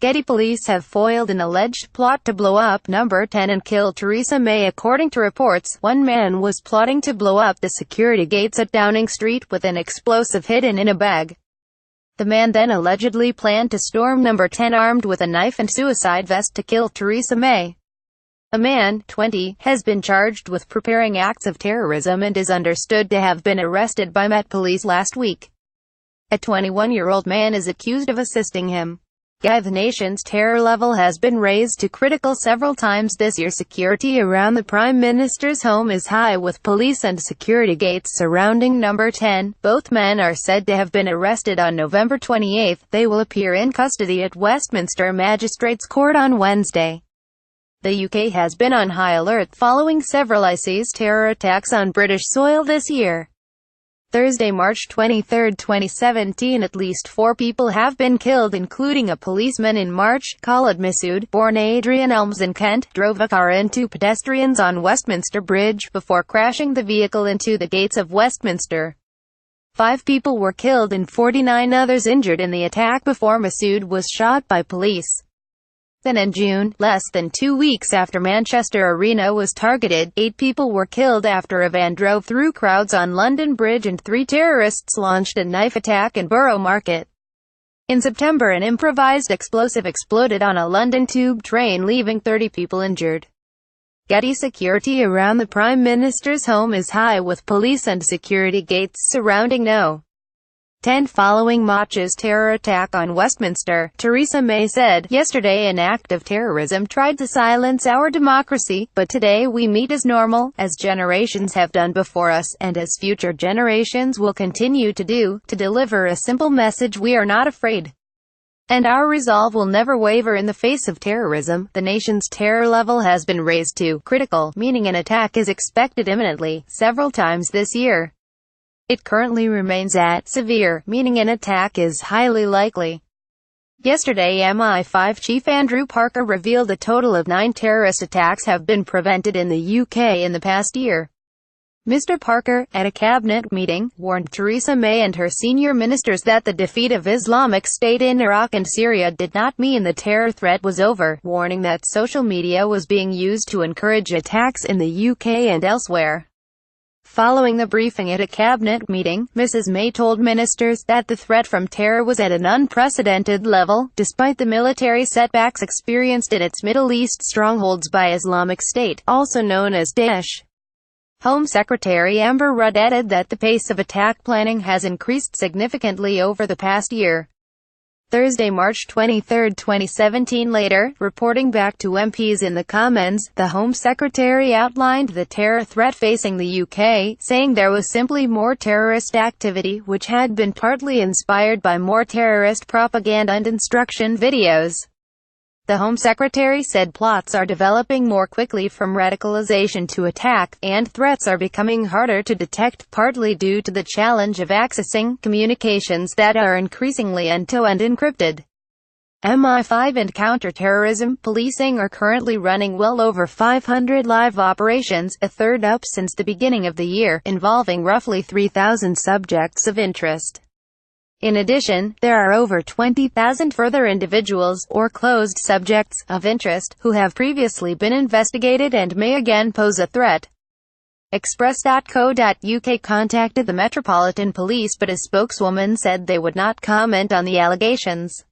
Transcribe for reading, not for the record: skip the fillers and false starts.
Getty police have foiled an alleged plot to blow up Number 10 and kill Theresa May. According to reports, one man was plotting to blow up the security gates at Downing Street with an explosive hidden in a bag. The man then allegedly planned to storm Number 10 armed with a knife and suicide vest to kill Theresa May. A man, 20, has been charged with preparing acts of terrorism and is understood to have been arrested by Met Police last week. A 21-year-old man is accused of assisting him. The nation's terror level has been raised to critical several times this year. Security around the Prime Minister's home is high, with police and security gates surrounding Number 10. Both men are said to have been arrested on November 28. They will appear in custody at Westminster Magistrates Court on Wednesday. The UK has been on high alert following several ISIS terror attacks on British soil this year. Thursday, March 23, 2017, at least 4 people have been killed, including a policeman in March. Khalid Masood, born Adrian Elms in Kent, drove a car into pedestrians on Westminster Bridge before crashing the vehicle into the gates of Westminster. 5 people were killed and 49 others injured in the attack before Masood was shot by police. Then in June, less than 2 weeks after Manchester Arena was targeted, 8 people were killed after a van drove through crowds on London Bridge and 3 terrorists launched a knife attack in Borough Market. In September, an improvised explosive exploded on a London tube train, leaving 30 people injured. Getty security around the Prime Minister's home is high, with police and security gates surrounding No. 10 following March's terror attack on Westminster. Theresa May said, "Yesterday an act of terrorism tried to silence our democracy, but today we meet as normal, as generations have done before us, and as future generations will continue to do, to deliver a simple message: we are not afraid. And our resolve will never waver in the face of terrorism." The nation's terror level has been raised to critical, meaning an attack is expected imminently, several times this year. It currently remains at severe, meaning an attack is highly likely. Yesterday, MI5 Chief Andrew Parker revealed a total of 9 terrorist attacks have been prevented in the UK in the past year. Mr. Parker, at a cabinet meeting, warned Theresa May and her senior ministers that the defeat of Islamic State in Iraq and Syria did not mean the terror threat was over, warning that social media was being used to encourage attacks in the UK and elsewhere. Following the briefing at a cabinet meeting, Mrs. May told ministers that the threat from terror was at an unprecedented level, despite the military setbacks experienced in its Middle East strongholds by Islamic State, also known as Daesh. Home Secretary Amber Rudd added that the pace of attack planning has increased significantly over the past year. Thursday, March 23, 2017. Later, reporting back to MPs in the Commons, the Home Secretary outlined the terror threat facing the UK, saying there was simply more terrorist activity, which had been partly inspired by more terrorist propaganda and instruction videos. The Home Secretary said plots are developing more quickly from radicalization to attack, and threats are becoming harder to detect, partly due to the challenge of accessing communications that are increasingly end-to-end encrypted. MI5 and counter-terrorism policing are currently running well over 500 live operations, a third up since the beginning of the year, involving roughly 3,000 subjects of interest. In addition, there are over 20,000 further individuals, or closed subjects, of interest, who have previously been investigated and may again pose a threat. Express.co.uk contacted the Metropolitan Police, but a spokeswoman said they would not comment on the allegations.